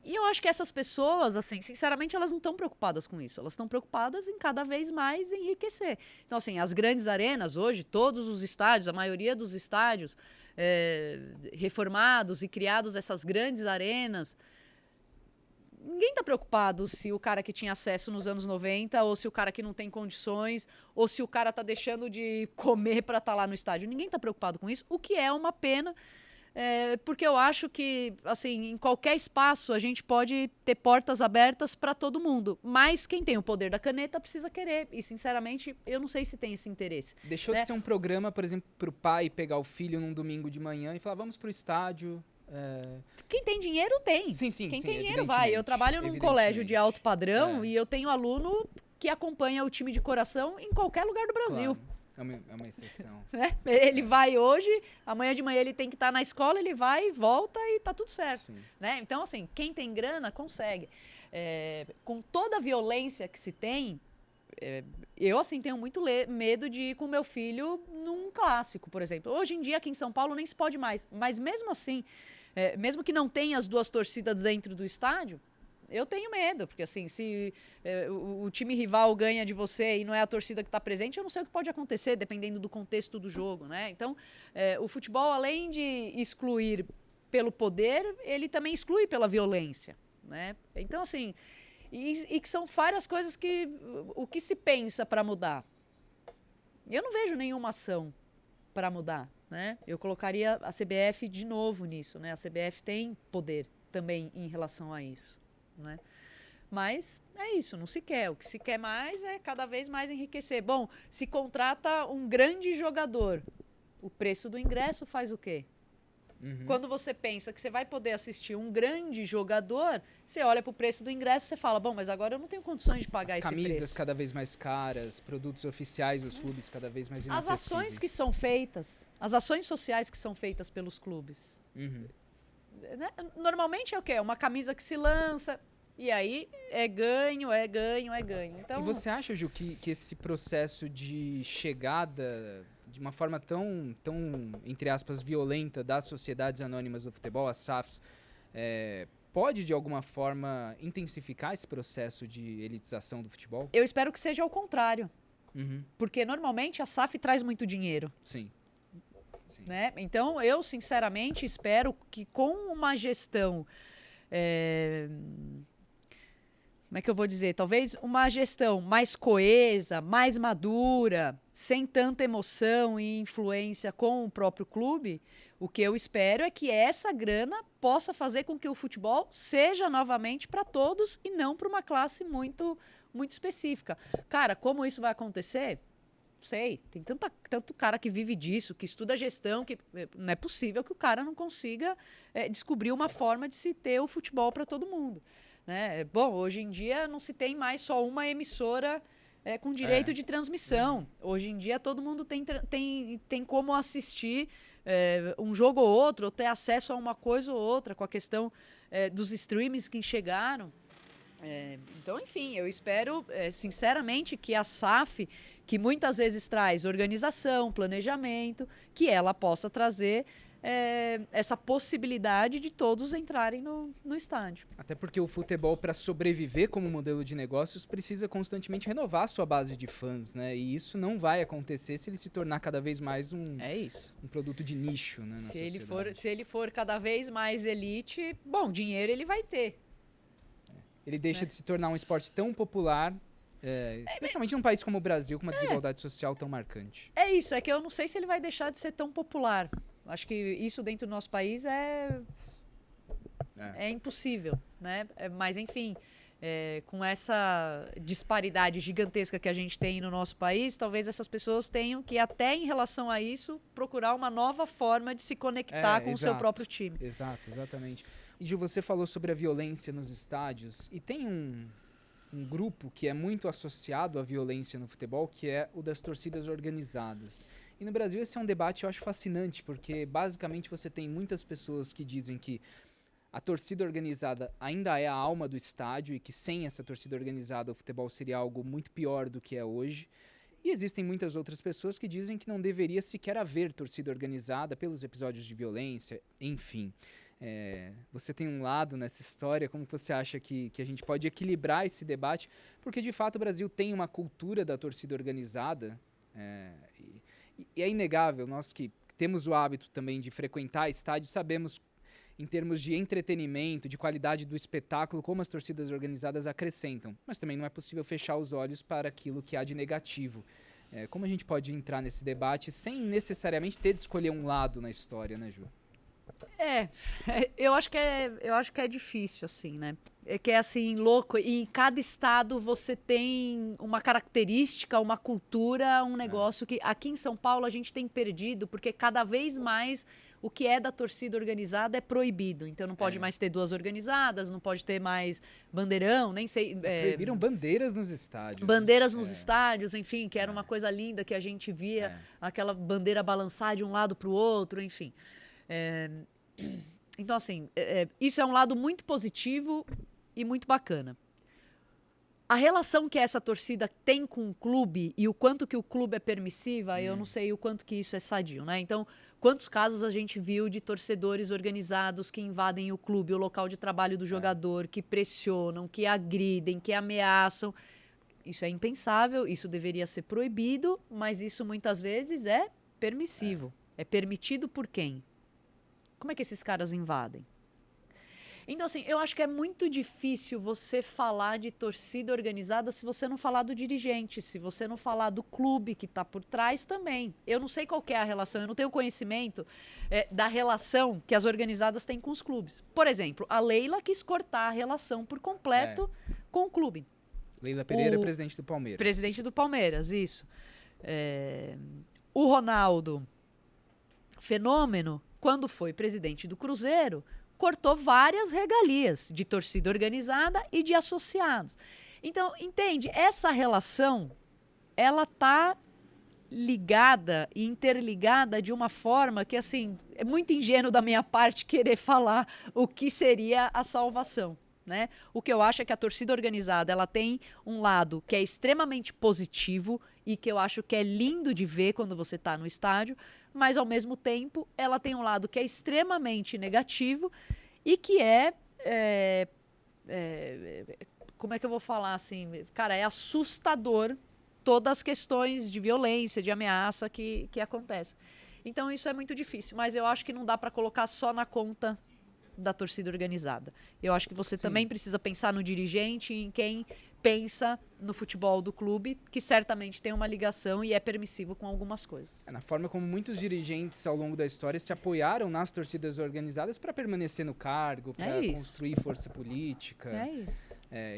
E eu acho que essas pessoas, assim, sinceramente, elas não estão preocupadas com isso. Elas estão preocupadas em cada vez mais enriquecer. Então, assim, as grandes arenas hoje, todos os estádios, a maioria dos estádios reformados e criados essas grandes arenas, ninguém está preocupado se o cara que tinha acesso nos anos 90 ou se o cara que não tem condições ou se o cara está deixando de comer para estar lá no estádio. Ninguém está preocupado com isso, o que é uma pena. Porque eu acho que, assim, em qualquer espaço a gente pode ter portas abertas para todo mundo. Mas quem tem o poder da caneta precisa querer. E, sinceramente, eu não sei se tem esse interesse. Deixou de ser um programa, por exemplo, para o pai pegar o filho num domingo de manhã e falar, vamos pro estádio. Quem tem dinheiro tem. Sim, quem tem dinheiro vai. Eu trabalho num colégio de alto padrão e eu tenho aluno que acompanha o time de coração em qualquer lugar do Brasil. Claro. É uma exceção. Ele vai hoje, amanhã de manhã ele tem que estar na escola, ele vai, volta e tá tudo certo. Né? Então, assim, quem tem grana consegue. Com toda a violência que se tem, eu, assim, tenho muito medo de ir com meu filho num clássico, por exemplo. Hoje em dia, aqui em São Paulo, nem se pode mais. Mas mesmo assim, mesmo que não tenha as duas torcidas dentro do estádio, eu tenho medo, porque assim, se o time rival ganha de você e não é a torcida que está presente, eu não sei o que pode acontecer, dependendo do contexto do jogo, né? Então, o futebol, além de excluir pelo poder, ele também exclui pela violência, né? Então, assim, e que são várias coisas que... O que se pensa para mudar? Eu não vejo nenhuma ação para mudar, né? Eu colocaria a CBF de novo nisso, né? A CBF tem poder também em relação a isso. Né? Mas é isso, não se quer. O que se quer mais é cada vez mais enriquecer. Bom, se contrata um grande jogador, o preço do ingresso faz o quê? Quando você pensa que você vai poder assistir um grande jogador, você olha para o preço do ingresso e você fala, bom, mas agora eu não tenho condições de pagar esse preço. As camisas cada vez mais caras, produtos oficiais dos clubes cada vez mais inacessíveis. As ações que são feitas, as ações sociais que são feitas pelos clubes. Né? Normalmente é o quê? Uma camisa que se lança e aí é ganho. Então, e você acha, Gil, que esse processo de chegada de uma forma tão, entre aspas, violenta das sociedades anônimas do futebol, as SAFs, pode, de alguma forma, intensificar esse processo de elitização do futebol? Eu espero que seja ao contrário. Porque, normalmente, a SAF traz muito dinheiro. Sim. Né? Então, eu, sinceramente, espero que com uma gestão... como é que eu vou dizer? Talvez uma gestão mais coesa, mais madura, sem tanta emoção e influência com o próprio clube, o que eu espero é que essa grana possa fazer com que o futebol seja novamente para todos e não para uma classe muito, muito específica. Cara, como isso vai acontecer? Não sei. Tem tanto cara que vive disso, que estuda gestão, que não é possível que o cara não consiga descobrir uma forma de se ter o futebol para todo mundo. Né? Bom, hoje em dia não se tem mais só uma emissora com direito de transmissão. Hoje em dia todo mundo tem como assistir um jogo ou outro, ou ter acesso a uma coisa ou outra, com a questão dos streamings que chegaram. Então, enfim, eu espero, sinceramente, que a SAF, que muitas vezes traz organização, planejamento, que ela possa trazer essa possibilidade de todos entrarem no estádio. Até porque o futebol, para sobreviver como modelo de negócios, precisa constantemente renovar a sua base de fãs, né? E isso não vai acontecer se ele se tornar cada vez mais um produto de nicho, né, na sociedade. Se ele for cada vez mais elite, bom, dinheiro ele vai ter. Ele deixa de se tornar um esporte tão popular, especialmente num país como o Brasil, com uma desigualdade social tão marcante. É isso, é que eu não sei se ele vai deixar de ser tão popular. Acho que isso dentro do nosso país é impossível, né? Mas, enfim, com essa disparidade gigantesca que a gente tem no nosso país, talvez essas pessoas tenham que, até em relação a isso, procurar uma nova forma de se conectar com o seu próprio time. Exato, exatamente. E Ju, você falou sobre a violência nos estádios, e tem um grupo que é muito associado à violência no futebol, que é o das torcidas organizadas. E no Brasil esse é um debate, eu acho, fascinante, porque basicamente você tem muitas pessoas que dizem que a torcida organizada ainda é a alma do estádio e que sem essa torcida organizada o futebol seria algo muito pior do que é hoje. E existem muitas outras pessoas que dizem que não deveria sequer haver torcida organizada pelos episódios de violência, enfim. Você tem um lado nessa história, como você acha que a gente pode equilibrar esse debate? Porque, de fato, o Brasil tem uma cultura da torcida organizada, e é inegável, nós que temos o hábito também de frequentar estádios, sabemos, em termos de entretenimento, de qualidade do espetáculo, como as torcidas organizadas acrescentam. Mas também não é possível fechar os olhos para aquilo que há de negativo. Como a gente pode entrar nesse debate sem necessariamente ter de escolher um lado na história, né, Ju? Eu acho que é difícil, assim, né? É que é assim, louco. E em cada estado você tem uma característica, uma cultura, um negócio que aqui em São Paulo a gente tem perdido, porque cada vez mais o que é da torcida organizada é proibido. Então não pode mais ter duas organizadas, não pode ter mais bandeirão, nem sei. Proibiram bandeiras nos estádios. Bandeiras nos estádios, enfim, que era uma coisa linda que a gente via, aquela bandeira balançar de um lado para o outro, enfim. Então, assim, isso é um lado muito positivo e muito bacana. A relação que essa torcida tem com o clube e o quanto que o clube é permissiva, eu não sei o quanto que isso é sadio, né? Então, quantos casos a gente viu de torcedores organizados que invadem o clube, o local de trabalho do jogador, que pressionam, que agridem, que ameaçam. Isso é impensável, isso deveria ser proibido, mas isso muitas vezes é permissivo. É permitido por quem? Como é que esses caras invadem? Então, assim, eu acho que é muito difícil você falar de torcida organizada se você não falar do dirigente, se você não falar do clube que está por trás também. Eu não sei qual que é a relação, eu não tenho conhecimento da relação que as organizadas têm com os clubes. Por exemplo, a Leila quis cortar a relação por completo com o clube. Leila Pereira, presidente do Palmeiras. Presidente do Palmeiras, isso. O Ronaldo, fenômeno, quando foi presidente do Cruzeiro, cortou várias regalias de torcida organizada e de associados. Então, entende? Essa relação, ela tá ligada e interligada de uma forma que, assim, é muito ingênuo da minha parte querer falar o que seria a salvação, né? O que eu acho é que a torcida organizada, ela tem um lado que é extremamente positivo e que eu acho que é lindo de ver quando você está no estádio, mas ao mesmo tempo ela tem um lado que é extremamente negativo e que como é que eu vou falar assim? Cara, é assustador todas as questões de violência, de ameaça que acontecem. Então isso é muito difícil, mas eu acho que não dá para colocar só na conta da torcida organizada. Eu acho que você também precisa pensar no dirigente e em quem pensa no futebol do clube, que certamente tem uma ligação e é permissivo com algumas coisas. Na forma como muitos dirigentes ao longo da história se apoiaram nas torcidas organizadas para permanecer no cargo, para construir força política.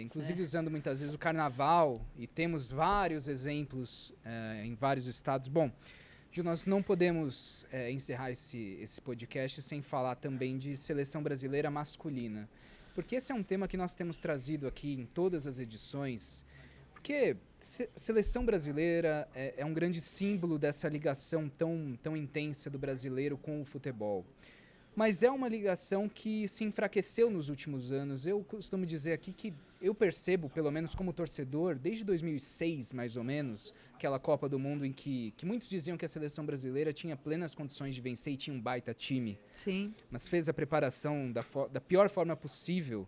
Inclusive usando muitas vezes o carnaval, e temos vários exemplos em vários estados. Bom, Gil, nós não podemos encerrar esse podcast sem falar também de seleção brasileira masculina. Porque esse é um tema que nós temos trazido aqui em todas as edições. Porque seleção brasileira é um grande símbolo dessa ligação tão intensa do brasileiro com o futebol. Mas é uma ligação que se enfraqueceu nos últimos anos. Eu costumo dizer aqui que eu percebo, pelo menos como torcedor, desde 2006, mais ou menos, aquela Copa do Mundo em que muitos diziam que a seleção brasileira tinha plenas condições de vencer e tinha um baita time. Sim. Mas fez a preparação da pior forma possível.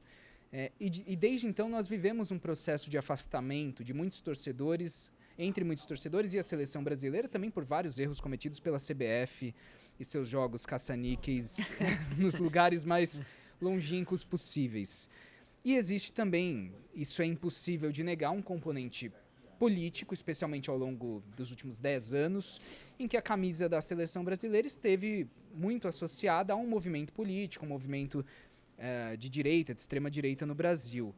E desde então nós vivemos um processo de afastamento de muitos torcedores, entre muitos torcedores e a seleção brasileira, também por vários erros cometidos pela CBF e seus jogos caça-níqueis nos lugares mais longínquos possíveis. E existe também, isso é impossível de negar, um componente político, especialmente ao longo dos últimos 10 anos, em que a camisa da seleção brasileira esteve muito associada a um movimento político, um movimento de direita, de extrema direita no Brasil.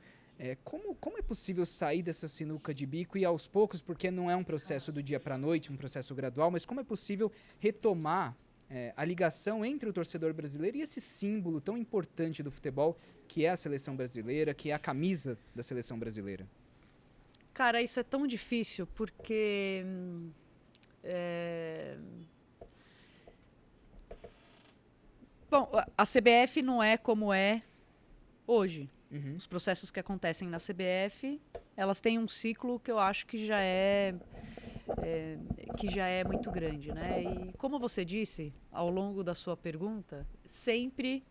Como é possível sair dessa sinuca de bico e aos poucos, porque não é um processo do dia para a noite, um processo gradual, mas como é possível retomar a ligação entre o torcedor brasileiro e esse símbolo tão importante do futebol, que é a seleção brasileira, que é a camisa da seleção brasileira? Cara, isso é tão difícil porque bom, a CBF não é como é hoje. Os processos que acontecem na CBF, elas têm um ciclo que eu acho que já é muito grande, né? E como você disse ao longo da sua pergunta, sempre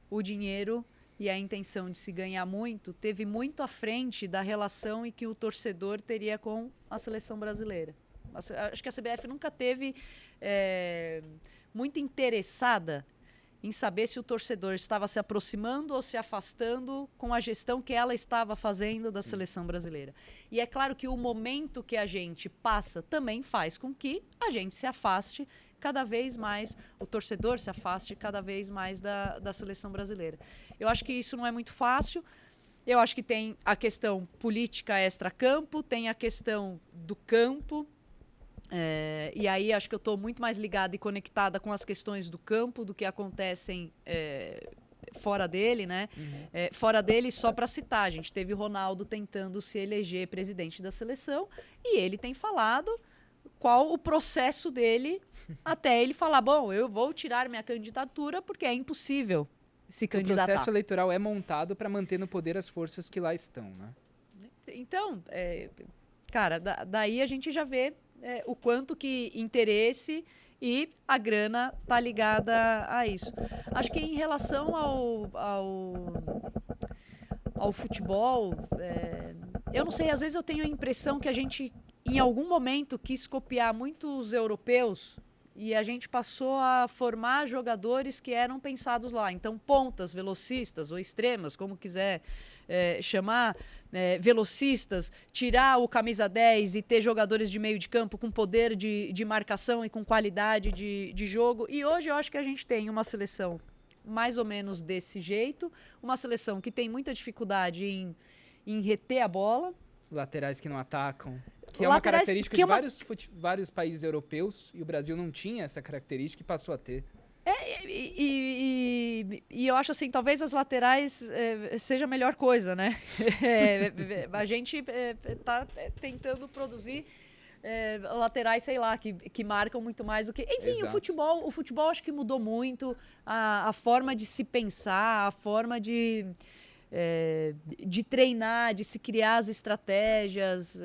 o dinheiro e a intenção de se ganhar muito teve muito à frente da relação em que o torcedor teria com a seleção brasileira. Acho que a CBF nunca teve muito interessada em saber se o torcedor estava se aproximando ou se afastando com a gestão que ela estava fazendo da seleção brasileira. E é claro que o momento que a gente passa também faz com que a gente se afaste cada vez mais, o torcedor se afaste cada vez mais da seleção brasileira. Eu acho que isso não é muito fácil. Eu acho que tem a questão política extra-campo, tem a questão do campo. E aí acho que eu estou muito mais ligada e conectada com as questões do campo do que acontecem fora dele, né? Fora dele, só para citar, a gente teve o Ronaldo tentando se eleger presidente da seleção e ele tem falado qual o processo dele até ele falar, bom, eu vou tirar minha candidatura porque é impossível se candidatar. O processo eleitoral é montado para manter no poder as forças que lá estão, né? Então, cara, daí a gente já vê o quanto que interesse e a grana tá ligada a isso. Acho que em relação ao futebol, eu não sei, às vezes eu tenho a impressão que a gente, em algum momento, quis copiar muitos europeus e a gente passou a formar jogadores que eram pensados lá. Então, pontas, velocistas ou extremas, como quiser chamar, velocistas, tirar o camisa 10 e ter jogadores de meio de campo com poder de marcação e com qualidade de jogo. E hoje eu acho que a gente tem uma seleção mais ou menos desse jeito, uma seleção que tem muita dificuldade em reter a bola. Laterais que não atacam. Que é uma característica de vários países europeus, e o Brasil não tinha essa característica e passou a ter. E eu acho assim, talvez as laterais seja a melhor coisa, né? A gente tá tentando produzir laterais, sei lá, que marcam muito mais do que... Enfim, o futebol acho que mudou muito, a forma de se pensar, a forma de treinar, de se criar as estratégias.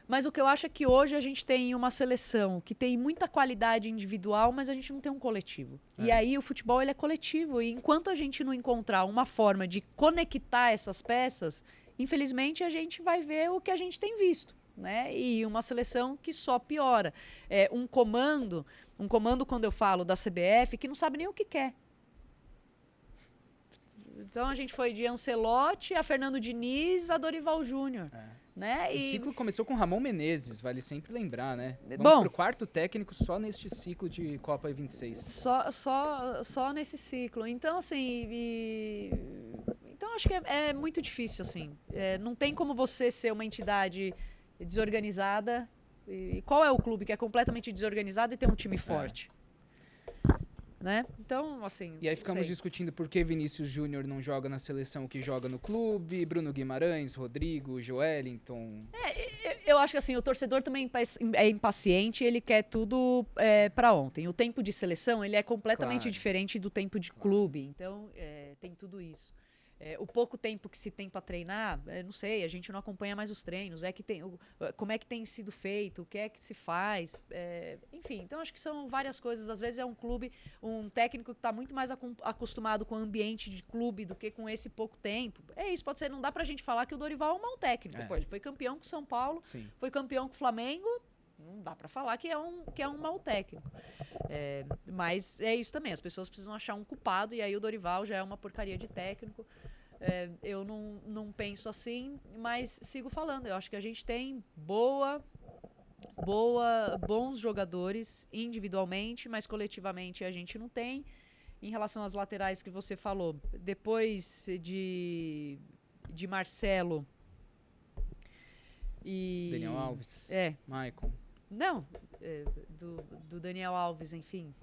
Mas o que eu acho é que hoje a gente tem uma seleção que tem muita qualidade individual, mas a gente não tem um coletivo. E aí o futebol ele é coletivo. E enquanto a gente não encontrar uma forma de conectar essas peças, infelizmente a gente vai ver o que a gente tem visto, né? E uma seleção que só piora. Um comando quando eu falo da CBF, que não sabe nem o que quer. Então a gente foi de Ancelotti a Fernando Diniz a Dorival Júnior. Né? O ciclo começou com Ramon Menezes, vale sempre lembrar, né? Vamos pro quarto técnico só neste ciclo de Copa 26. Só nesse ciclo. Então, assim... Então, acho que é muito difícil, assim. Não tem como você ser uma entidade desorganizada. E qual é o clube que é completamente desorganizado e tem um time forte? Né? Então, assim... E aí ficamos discutindo por que Vinícius Júnior não joga na seleção o que joga no clube, Bruno Guimarães, Rodrigo, Joelinton... Eu acho que assim, o torcedor também é impaciente, ele quer tudo para ontem. O tempo de seleção ele é completamente diferente do tempo de clube, então tem tudo isso. O pouco tempo que se tem para treinar, não sei, a gente não acompanha mais os treinos, como é que tem sido feito, o que é que se faz, enfim, então acho que são várias coisas. Às vezes é um clube, um técnico que está muito mais acostumado com o ambiente de clube do que com esse pouco tempo. Isso pode ser, não dá pra gente falar que o Dorival é um mau técnico. Pô, ele foi campeão com o São Paulo, foi campeão com o Flamengo, não dá pra falar que é um mau técnico. Mas é isso também, as pessoas precisam achar um culpado, e aí o Dorival já é uma porcaria de técnico. Eu não penso assim, mas sigo falando. Eu acho que a gente tem bons jogadores individualmente, mas coletivamente a gente não tem. em relação às laterais que você falou, depois de Marcelo e... Daniel Alves. Maicon. Não, do Daniel Alves, enfim.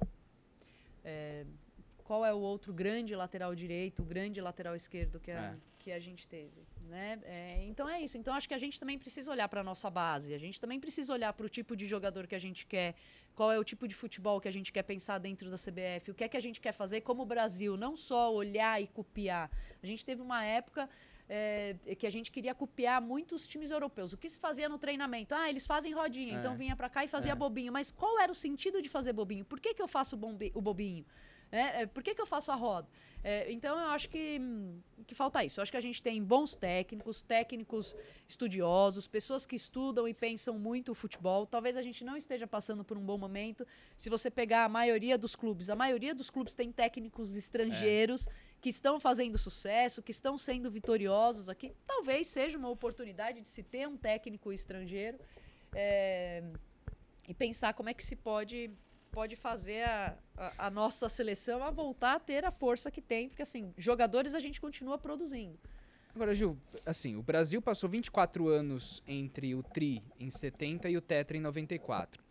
Qual é o outro grande lateral direito, o grande lateral esquerdo que a gente teve, né? Então é isso. Então acho que a gente também precisa olhar para a nossa base, a gente também precisa olhar para o tipo de jogador que a gente quer, qual é o tipo de futebol que a gente quer pensar dentro da CBF, o que é que a gente quer fazer como Brasil, não só olhar e copiar. A gente teve uma época que a gente queria copiar muitos times europeus. O que se fazia no treinamento? Eles fazem rodinha, então vinha para cá e fazia bobinho. Mas qual era o sentido de fazer bobinho? Por que eu faço o bobinho? Por que eu faço a roda? Então, eu acho que falta isso. Eu acho que a gente tem bons técnicos estudiosos, pessoas que estudam e pensam muito o futebol. Talvez a gente não esteja passando por um bom momento. Se você pegar a maioria dos clubes tem técnicos estrangeiros que estão fazendo sucesso, que estão sendo vitoriosos aqui. Talvez seja uma oportunidade de se ter um técnico estrangeiro e pensar como é que se pode fazer a nossa seleção a voltar a ter a força que tem, porque assim, jogadores a gente continua produzindo. Agora, Gil, assim, o Brasil passou 24 anos entre o Tri em 70 e o Tetra em 94.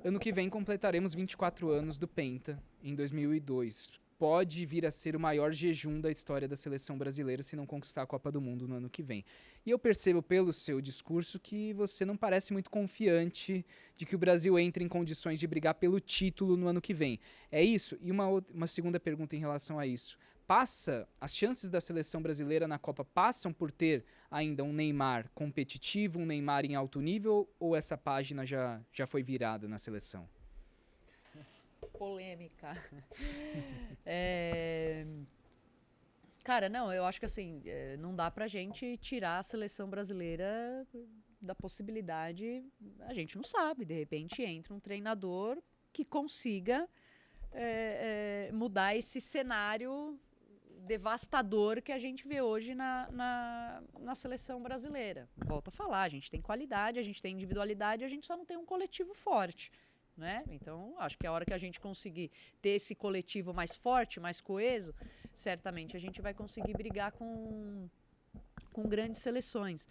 Ano que vem completaremos 24 anos do Penta em 2002. Pode vir a ser o maior jejum da história da seleção brasileira se não conquistar a Copa do Mundo no ano que vem. E eu percebo pelo seu discurso que você não parece muito confiante de que o Brasil entre em condições de brigar pelo título no ano que vem. É isso? E uma segunda pergunta em relação a isso. As chances da seleção brasileira na Copa passam por ter ainda um Neymar competitivo, um Neymar em alto nível, ou essa página já foi virada na seleção? Polêmica. Cara, não, eu acho que assim, não dá pra gente tirar a seleção brasileira da possibilidade, a gente não sabe, de repente entra um treinador que consiga mudar esse cenário devastador que a gente vê hoje na seleção brasileira. Volto a falar, a gente tem qualidade, a gente tem individualidade, a gente só não tem um coletivo forte. Né? Então, acho que a hora que a gente conseguir ter esse coletivo mais forte, mais coeso, certamente a gente vai conseguir brigar com grandes seleções.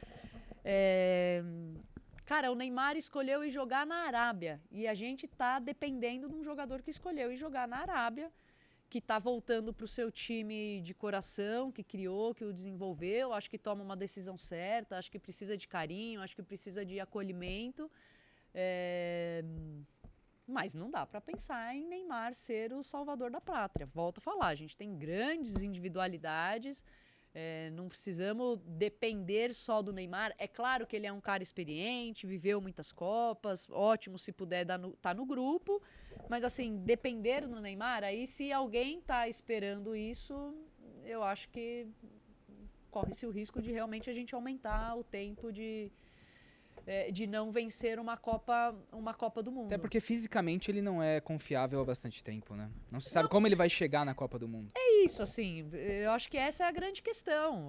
Cara, o Neymar escolheu ir jogar na Arábia e a gente está dependendo de um jogador que escolheu ir jogar na Arábia, que está voltando para o seu time de coração, que criou, que o desenvolveu, acho que toma uma decisão certa, acho que precisa de carinho, acho que precisa de acolhimento. Mas não dá para pensar em Neymar ser o salvador da pátria. Volto a falar, a gente tem grandes individualidades, não precisamos depender só do Neymar. É claro que ele é um cara experiente, viveu muitas Copas, ótimo se puder tá no grupo, mas assim, depender do Neymar, aí se alguém tá esperando isso, eu acho que corre-se o risco de realmente a gente aumentar o tempo de não vencer uma Copa do Mundo. Até porque fisicamente ele não é confiável há bastante tempo, né? Não se sabe como ele vai chegar na Copa do Mundo. É isso, assim, eu acho que essa é a grande questão.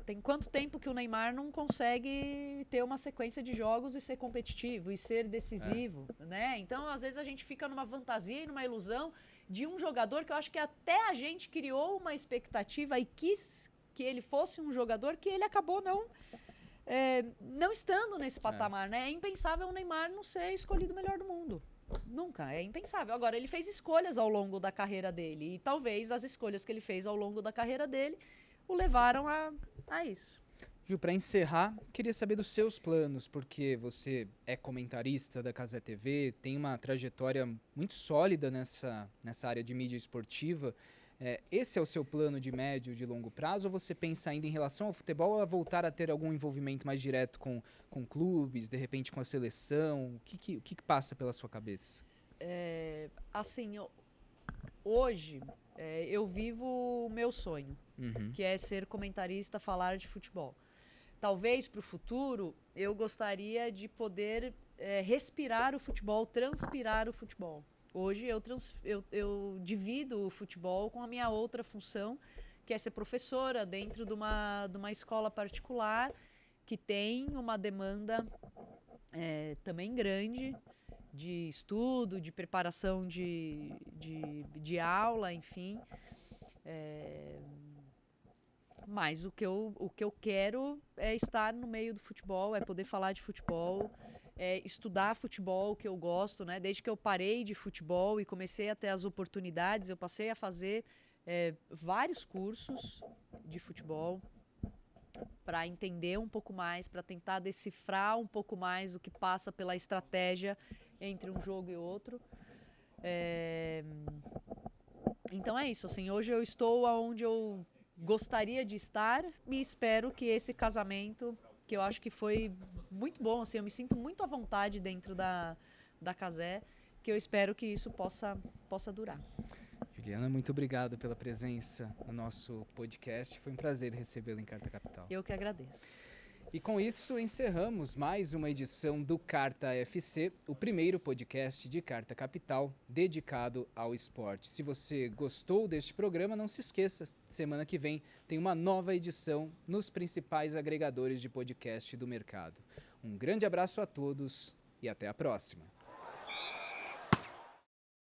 Tem quanto tempo que o Neymar não consegue ter uma sequência de jogos e ser competitivo e ser decisivo, né? Então, às vezes a gente fica numa fantasia e numa ilusão de um jogador que eu acho que até a gente criou uma expectativa e quis que ele fosse um jogador que ele acabou não estando nesse patamar, né? É impensável o Neymar não ser escolhido o melhor do mundo. Nunca, é impensável. Agora, ele fez escolhas ao longo da carreira dele e talvez as escolhas que ele fez ao longo da carreira dele o levaram a isso. Gil, para encerrar, queria saber dos seus planos, porque você é comentarista da Cazé TV, tem uma trajetória muito sólida nessa área de mídia esportiva. Esse é o seu plano de médio e de longo prazo, ou você pensa ainda em relação ao futebol a voltar a ter algum envolvimento mais direto com clubes, de repente com a seleção? O que passa pela sua cabeça? Assim, hoje eu vivo o meu sonho, que é ser comentarista, falar de futebol. Talvez para o futuro eu gostaria de poder respirar o futebol, transpirar o futebol. Hoje eu divido o futebol com a minha outra função, que é ser professora dentro de uma escola particular que tem uma demanda também grande de estudo, de preparação de aula, enfim. Mas o que eu quero é estar no meio do futebol, é poder falar de futebol, é estudar futebol, que eu gosto, né? Desde que eu parei de futebol e comecei a ter as oportunidades, eu passei a fazer vários cursos de futebol para entender um pouco mais, para tentar decifrar um pouco mais o que passa pela estratégia entre um jogo e outro. Então é isso, assim, hoje eu estou onde eu gostaria de estar e espero que esse casamento, que eu acho que foi muito bom, assim, eu me sinto muito à vontade dentro da Cazé, que eu espero que isso possa durar. Juliana, muito obrigado pela presença no nosso podcast. Foi um prazer recebê-la em Carta Capital. Eu que agradeço. E com isso encerramos mais uma edição do Carta FC, o primeiro podcast de Carta Capital dedicado ao esporte. Se você gostou deste programa, não se esqueça, semana que vem tem uma nova edição nos principais agregadores de podcast do mercado. Um grande abraço a todos e até a próxima.